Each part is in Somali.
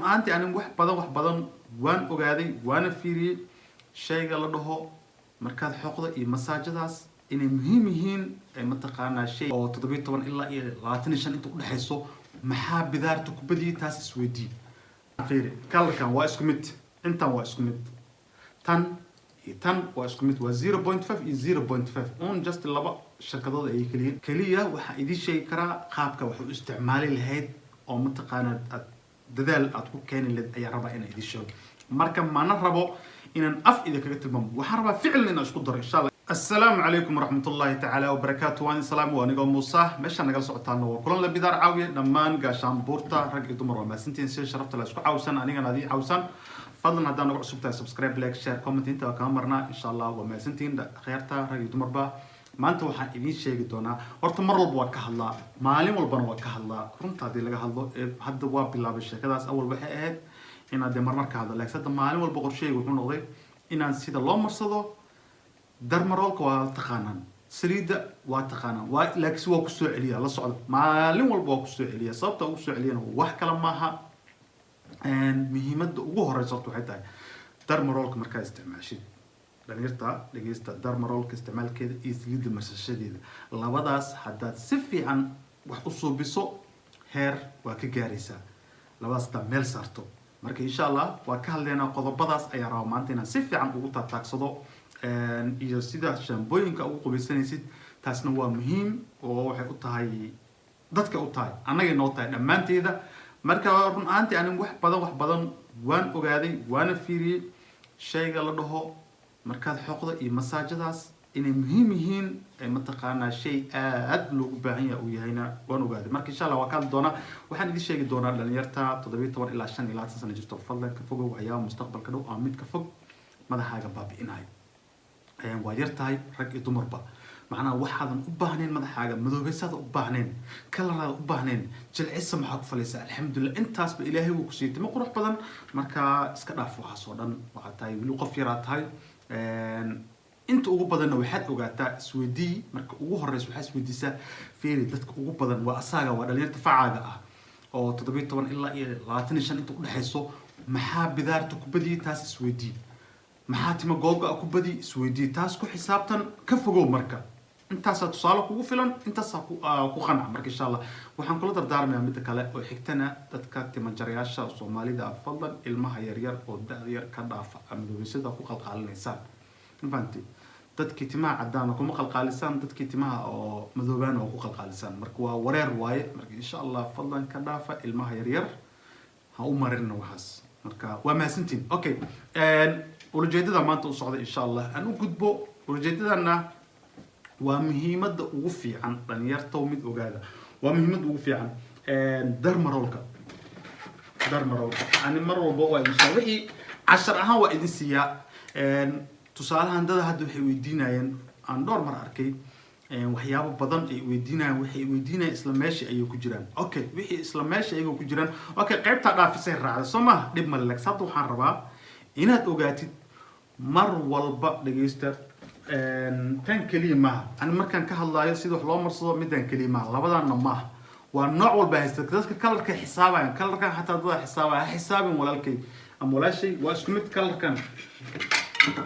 ahaantii anin wax badan waan ogaaday waana fiiriyay shayga la dhaho markaad xoqdo iyo masaajadaas inay muhiim yihiin ay mataqaanaa shay oo 17 ilaa iyo 25 inta u dhaxayso maxaa bidaarta ku badiyay taas isweydii fiiri kalkan waa isku mid intan waa isku mid tan waa isku mid waa 0.5 iyo 0.5 on just laba shirkadood ay kaliya waxa idin sheegi karaa qaabka wax u isticmaali lahayd oo mataqaanaa dadaal aad ku keeni lahayd ayaa rabaa inaan idin sheego marka maana rabo inaan af idin kaga tilmaamo waxaan rabaa ficil inaan isku daro insha Allah السلام عليكم ورحمة الله تعالى وبركاته وأنا سلام وأنا قوم موسى مش أنا جالس أتعلم وكلنا لبيدار عاوية نمان قاشان بورتا رجع دمر وما سنتين سير شرفت لا أسكو عاوسان أنا نادي عاوسان فضلنا هذا نقول سبتها سبسكرايب لايك شير كومنت أنت وكامرنا إن شاء الله وما سنتين خيرتا رجع دمر با ما أنت واحد إذا شيء دونا ورت مرة البوا كهلا معلم والبنا كهلا كنت هذه اللي كهلا هذا واب بالله بالشيء كذا أول واحد إن هذا مرة كهلا لكن هذا معلم والبقر شيء ويكون قضي إن نسيت الله مرصده درمرولك واتقانان سريدة واتقانان ولكن هو كسوع عليا لا صعد معلم والبوا كسوع عليا صوبته كسوع عليا وواح كلام معها مهمة وجوه رجعت وحتى درمرولك مركز استعمال شيء لنيرتا لقيت درمرولك استعمال كده يزيد المسج شديد الله بدأس حداد سفي عن وحصو بسو هير وكجاريسا لباس تمل صارتو مركز إن شاء الله وكهلنا قضب بدأس أي رامانتنا سفي عن وقطة تاكسدو iyo sida shaambooyinka ugu qubaysanaysid taasna waa muhiim oo waxay u tahay dadka u tahay anaga noo tahay dhamaanteeda marka run ahaantii anin wax badan waan ogaaday waana fiiriyay shayga la dhaho markaad xoqdo iyo masaajadaas inay muhiim yihiin ay mataqaanaa shay aad loogu baahan yahay uu yahayna waan ogaaday marka insha Allah waa ka doonaa waxaan idin sheegi doonaa dhalinyarta 17 ilaa 25 sano jirto fadlan ka fogow waxyaabo mustaqbalka dhow ama mid ka fog madaxaaga baabi'inay waa yartahay rag iyo dumarba macnaha waxaadan u baahnayn madaxaaga madoobeysada u baahnayn kalaraada u baahnayn jilcisa maxaa ku falaysaa alxamdulillah intaasba ilaahay wuu ku siiyay timo qurux badan marka iska dhaaf waxaas oo dhan waxaa tahay weli qof yaraa tahay inta ugu badanna waxaad ogaataa isweydii marka ugu horeysa waxaa isweydiisaa fiiri dadka ugu badan waa asaaga waa dhalinyarta facaaga ah oo 17 ilaa iyo 25 inta u dhaxayso maxaa bidaarta ku badiyay taas isweydii maxaa timo googa ku badi isweydii taas ku xisaabtan ka fogow marka intaas tusaale kugu filan intaas ku qanaac marka insha Allah waxaan kula dardaarmayaa mid kale oo xigtana dadka timo jarayaasha Soomaalida fadlan ilmaha yar oo da'da yar ka dhaafa ama dawladda ku qalqaalinaysan infanti dadkii timaha cadaan kuma qalqaalisan dadkii timaha oo madoobaan oo ku qalqaalisan marka waa wareer waaye marka insha Allah fadlan ka dhaafa ilmaha yar ha u marina waxaas marka waa maasantiin okay ولجدنا ما أنت وصعد إن شاء الله أنا قدبو ولجدنا ومهمة وقفي عن رنيرته ومد وجاده ومهمة وقفي عن درمرولك أنا مرة بقول إن شاء الله 10 أها وإذن سيا تصالح عند هذا هدو حيودينا عن دور مرة أركي وحيابه بدن ويدينا ويدينا إسلاميش أيو كجيران أوكي وحي إسلاميش أيو كجيران أوكي قربت على في سير رعد سما دب ملك سطو حربا إنها أوجاتي مر والبا دقيستا كان كلمة أنا مركان كهلا يصير حلو مرصود مدن كلمة لبدنا ما والنوع والبهست كذا كلر كحسابه يعني كلر كان حتى ضد حساب ولا الكي أم ولا شيء واسكمت كلر كان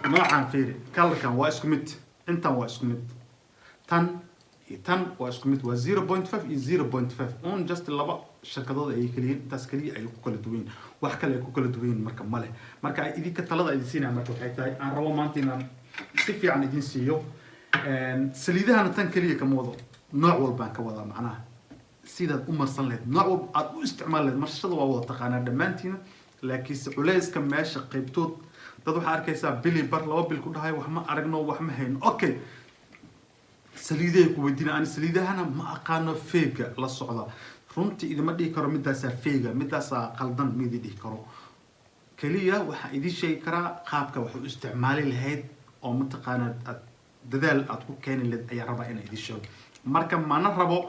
نوع عن فيري كلر كان واسكمت أنت واسكمت تن واسكمت و 0.5 is 0.5 on just لبا shirkadooda ay kaliin taas kaliya ay ku kala duween wax kale ay ku kala duween marka male marka idinka talada idin siinaa marka waxay tahay aan rabo maanta inaan si fiican idin siiyo saliidahan tan kaliya kama wado nooc walba ka wada macnaha sidaad u marsan lahayd nooc aad u isticmaal lahayd marshada waa wada taqaanaa dhammaantiin laakiin culayska meesha qaybtood dad waxa arkaysaa bili bar laba bil ku dhahay wax ma aragno wax ma hayno okay saliidaha ku weydiina aan saliidahana ma aqaano feega la socda runtii idima dhihi karo midaas feega midaas qaldan midi dhihi karo kaliya waxa idin sheegi karaa qaabka wax u isticmaali lahayd oo mataqaanaa dadaal aad ku keeni lahayd ayaa rabaa inaan idin sheego marka maana rabo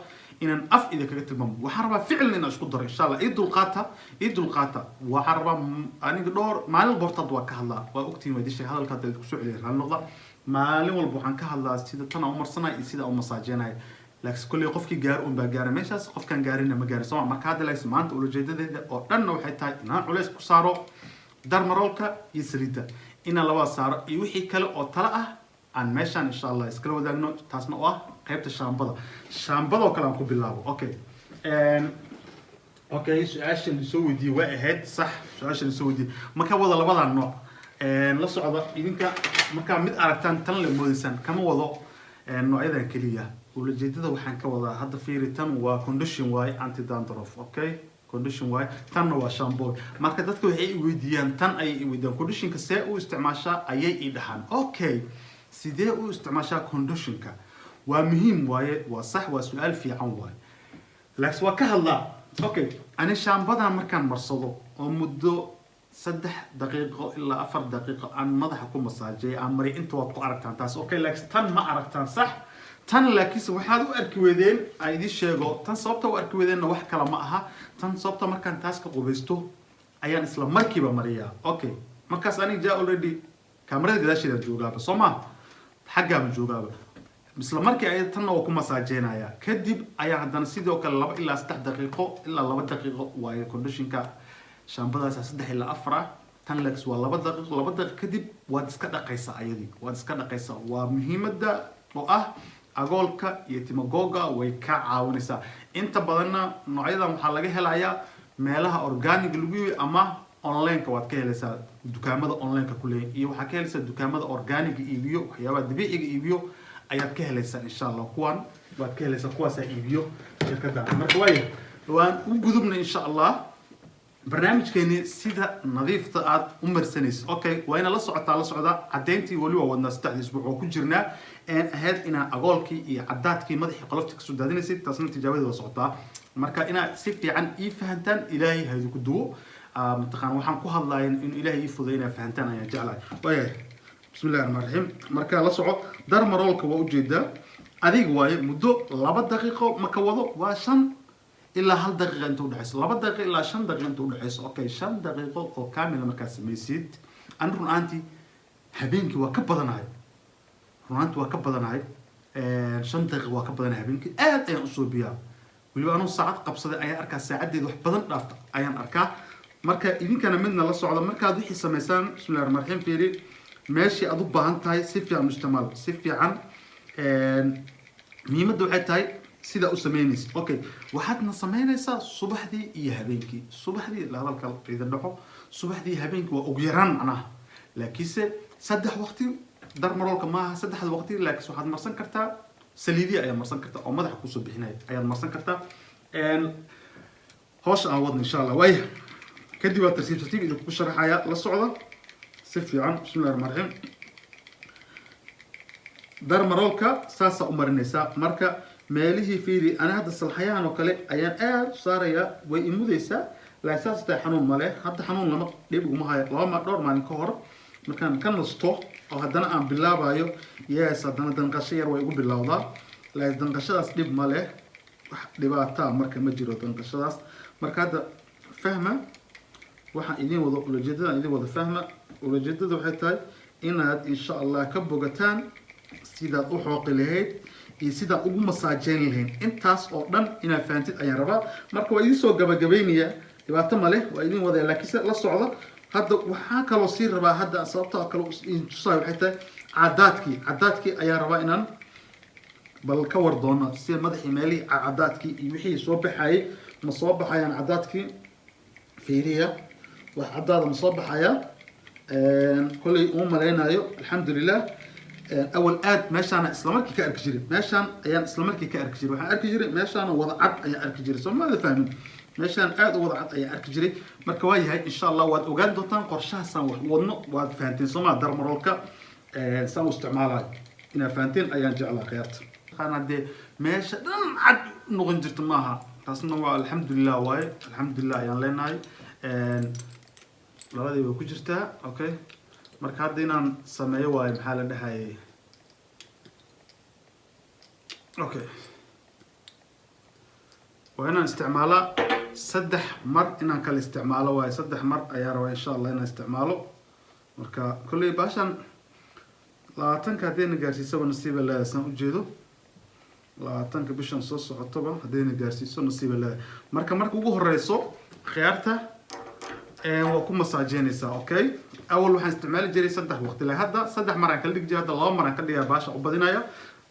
inaan af idin kaga tilmaamo waxaan rabaa ficil inaan isku daro insha Allah ii dulqaata waxaan rabaa aniga dhowr maalin bortad waa ka hadlaa waa ogtiin waa idin sheeg hadalka hadda ku soo celiyay hal noqda maalin walba waxaan ka hadlaa sida tan u marsanay iyo sida u masaajeenay laakiin kulli qofkii gaar un baa gaaray meeshaas qofkan gaarina ma gaarin soo marka hadda laakiin maanta ulajeedadeeda oo dhanna waxay tahay inaan culays ku saaro darmaroolka iyo saliidda inaan labada saaro iyo wixii kale oo tala ah aan meeshaan insha allah iskala wadaagno taasna oo ah qaybta shaambadoo kale aan ku bilaabo okay okay su-aasha la soo weydiiyey waa ahayd sax su-aasha la soo weydiiyey marka wada labadan nooc la socda idinka markaa mid aragtaan tan la moodaysan kama wado noocyadan keliya ulajeedada waxaan ka wadaa hadda fiiri tan waa condition waaye anti dandruff okay condition waaye tanna waa shampoo marka dadka waxay i weydiiyaan tan ayay i weydiiyaan conditionka see u isticmaashaa ayay i dhahaan okay sidee u isticmaashaa conditionka waa muhiim waaye waa sax waa su-aal fiican waaye laakiin waa ka hadlaa okay ani shaambadan markaan marsado oo muddo 3 daqiiqo ilaa 4 daqiiqo aan madaxa ku masaajay aan maray inta waad ku aragtaan taas okay laakiin tan ma aragtaan sax tan laakiin waxaad u arki weedeen ay idin sheego tan sababta u arki weedeenna wax kale ma aha tan sababta markaan taas ka qubeysto ayaan isla markiiba mariyaa okay markaas aniga jaa already kaamirada gadaasheeda joogaaba soo ma xaggaaba joogaaba isla markii ay tan oo ku masaajeynaya kadib ayaa haddana sidoo kale 2 ilaa 3 daqiiqo ilaa 2 daqiiqo waaye conditionka shaambadaas 3 ilaa 4 tan lex waa 2 daqiiqo 2 daqiiqo kadib waad iska dhaqaysaa ayadii waad iska dhaqaysaa waa muhiimadda oo ah agoolka iyo timagooga way ka caawinaysaa inta badanna noocyadan waxaa laga helayaa meelaha organic lagu yihi ama online-ka waad ka helaysaa dukaamada online-ka ku leeyahay iyo waxaa ka helaysaa dukaamada organic iibiyo waxyaabaha dabiiciga iibiyo ayaad ka helaysaa insha allah kuwan waad ka helaysaa kuwaas iibiyo shirkadda marka waan u gudubna insha allah barnaamijkeeni sida nadiifta aad u marsanayso okay waa ina la socda cadeyntii wali waa wadnaa 3 isbuuc oo ku jirnaa ahayd inaan agoolkii iyo cadaadkii madaxii qolofta ka soo daadinaysid taasna tijaabadeeda socotaa marka inaad si fiican ii fahantaan ilaahay ha idinku duwo mataqaan waxaan ku hadlaayeen in ilaahay ii fuday inaad fahantaan ayaan jeclahay waayahay bismillahi rahmaani rahiim marka la soco darmaroolka waa ujeedaa adiga waaye muddo 2 daqiiqo ma ka wado waa 5 ilaa 1 daqiiqo inta u dhaxayso 2 daqiiqo ilaa 5 daqiiqo inta u dhaxayso okay 5 daqiiqo oo kaamil markaa samaysid aan runaantii habeenkii waa ka badanahay runaantii waa ka badanahay 5 daqiiqo waa ka badanahay habeenkii aad ayaan u soo biyaa waliba anuu saacad qabsaday ayaan arkaa saacadeeda wax badan dhaafta ayaan arkaa marka idinkana midna la socdo markaad wixii samaysaan bismillahi rahmaani rahiim fiiri meeshii aad u baahan tahay si fiican u isticmaal si fiican muhiimadda waxay tahay sida u sameynaysa okay waxaadna sameynaysaa subaxdii iyo habeenkii subaxdii la hadalka ciidan dhaxo subaxdii habeenkii waa ugu yaraan macnaha laakiinse 3 waqti darmaroolka maaha 3 waqti laakiin waxaad marsan kartaa saliidiya ayaad marsan kartaa oo madaxa kusoo bixinaya ayaad marsan kartaa hoosh aan wadna insha allah waaya kadib waa tartiib idinku sharaxaya la socda si fiican bismillahi rahmaani rahiim darmaroolka saasa u marinaysaa marka meelihii fiiri ana hadda salxayahan oo kale ayaan aad u saarayaa way imudaysaa laakiin saas taa xanuun male hadda xanuun lama dhib uma hayo dhowr maalin ka hor markaan ka nasto oo haddana aan bilaabayo yes haddana danqasho yar way igu bilowdaa laakiin danqashadaas dhib male wax dhibaataa marka ma jiro danqashadaas marka hadda fahma waxaan idin wada ulajeedada idin wada fahma ulajeedada waxay tahay inaad insha allah ka bogataan sidaad u xooqi lahayd iyo sidaad ugu masaajeyn lahayn intaas oo dhan inaad fahantid ayaan rabaa marka waa idin soo gabagabaynayaa dhibaato male waa idin wadaya laakiin la socda hadda waxaa kaloo sii rabaa hadda sababta kale tusaay waxay tahay cadaadkii ayaan rabaa inaan bal ka war doono si madaxii meelihii cadaadkii iyo wixii soo baxayay ma soo baxayaan cadaadkii fiiriya wax cadaada ma soo baxaya kolay uma malaynayo alxamdulilah أول آد ماشان إسلامك كأركجري ماشان أيام إسلامك كأركجري وح أركجري ماشان وضعت أي أركجري ثم ماذا فاهمين ماشان آد وضعت أي أركجري مركواي هاي إن شاء الله واد أوجد دوتان قرشها سان وضنو واد فانتين ثم درمرولك سان استعمالها إن فانتين أيام جعل خيرت خان دي ماشى عد نغنجرت معها تصنع الحمد لله واي الحمد لله يعني لنا هاي لغادي بكجرتها أوكي marka hadda inaan sameeyo waayo maxaa la dhahayay okay waa inaan isticmaalaa 3 mar inaan kala isticmaalo waayo 3 mar ayaa rabaa insha allah inaan isticmaalo marka kulley baashan 20 haddayna gaarsiisaba nasiiba leedasan ujeedo labaatanka bishan soo socotoba haddayna gaarsiiso nasiiba leedahay marka ugu horeyso khiyaarta waa ku masaajeynaysaa okay awal waxaan isticmaali jiray 3 waqti la hadda 3 mar aan kala dhigi jiray hadda 2 mar aan ka dhigaa baasha u badinaya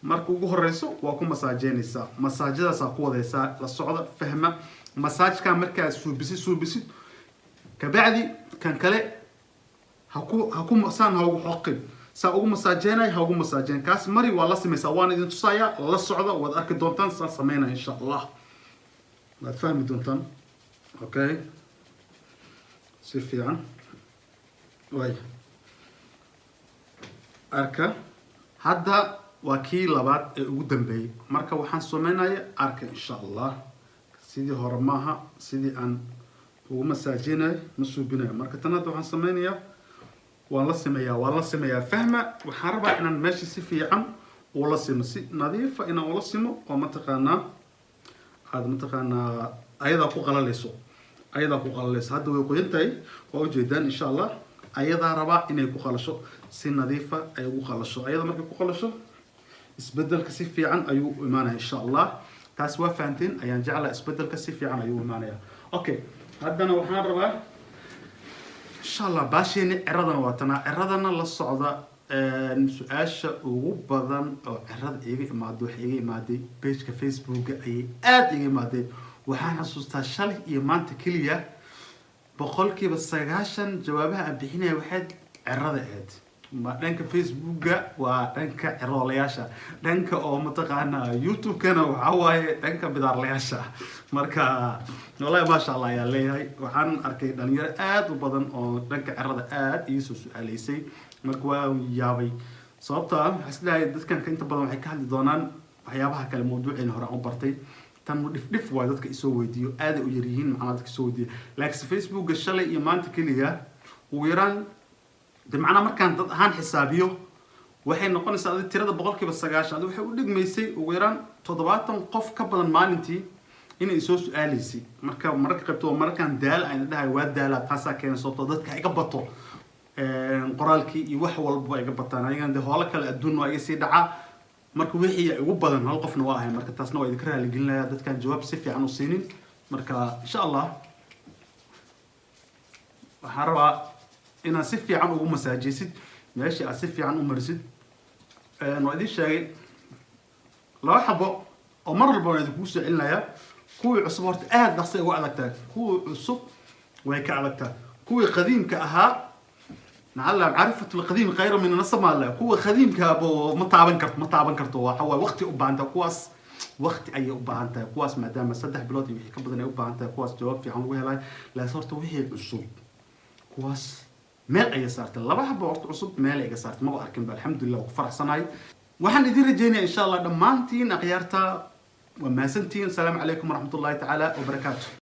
marka ugu horeyso waa ku masaajeynaysaa masaajadaas ku wadaysaa la socda fahma masaajka markaa suubisid kabacdi kan kale ha ku masaan ha ugu xoqin saa ugu masaajeenay ha ugu masaajeen kaas mari waa la sameeysaa waan idin tusaaya la socda waad arki doontaan saa sameeyna insha Allah waad fahmi doontaan okay si fiican way arka hadda waa kii labaad ee ugu dambeeyay marka waxaan sameeynayaa arka insha Allah sidii hore maaha sidii aan ugu masaajeenay ma suubinayo marka tan hadda waxaan sameynayaa waan la sameeyaa fahma waxaan rabaa inaan meesha si fiican oo la simo si nadiif ah inaan la simo oo mataqaanaa ayada ku qalalayso hadda way qoyantahay oo ujeedaan insha Allah ayada rabaa inay ku qalasho si nadiif ah ay ugu qalasho ayada markay ku qalasho isbedelka si fiican ayuu imaanaya insha Allah taas waa fahanteen ayaan jeclaa isbedelka si fiican ayuu imaanaya okay haddana waxaan rabaa insha Allah baasheen ciradana waatana ciradana la socda su'aasha ugu badan oo cirada iga imaaday page-ka Facebook ay aad iga imaaday waxaan xasuustaa shalay iyo maanta kaliya boqolkiiba 90 jawaabaha aan bixinay waxay cirada ahayd ma dhanka Facebook waa dhanka cirolayaasha dhanka oo mataqaana YouTube kana waxa waaye dhanka bidaarlayaasha marka wallahi ma sha Allah yaa leeyahay waxaan arkay dhalinyaro aad u badan oo dhanka cirada aad iyo soo su'aaleysay marka waa yaabay sababta xisdahay dadkan inta badan waxay ka hadli doonaan waxyaabaha kale mawduucina hore aan bartay tan dhif waa dadka isoo weydiyo aad u yar yihiin macna dadka isoo weydiyo laakiin Facebook shalay iyo maanta kaliya ugu yaraan macna markaan dad ahaan xisaabiyo waxay noqonaysaa tirada boqolkiiba 90 waxay u dhigmaysay ugu yaraan 70 qof ka badan maalintii inay soo su'aaleysay marka qabto markaan daal ay dhahay waa daala taasa keenay sababtoo dadka iga bato qoraalkii iyo wax walba iga bataan ayagana hoola kale adduun waa iga sii dhaca marka wixii ugu badan hal qofna waa ahay marka taasna waa idin ka raali gelinayaa dadkan jawaab si fiican u siinin marka insha Allah waxaan rabaa inaan si fiican ugu masaajeysid meeshii aad si fiican u marisid waa idin sheegay laba xabo oo mar walba waan idinku soo celinayaa kuwii cusub horta aad dhaqso ugu adagtaa kuwii cusub way ka adagtaa kuwii qadiimka ahaa نعلم عرفت القديم غير من نصب ماله هو قديم كابو ما تابن كرتو هو وقت أبانتا كواس وقت أي أبانتا كواس ما دام صدق بلادي وحكي كبدنا أبانتا كواس جواب في عنوه لا لا صرت وهي الأسود كواس مال أي صارت الله بحب وقت أسود مال أي صارت ما بأركن بالحمد لله وفرح صناعي وحن يدير جينا إن شاء الله دمانتين أغيارتا وما سنتين السلام عليكم ورحمة الله تعالى وبركاته.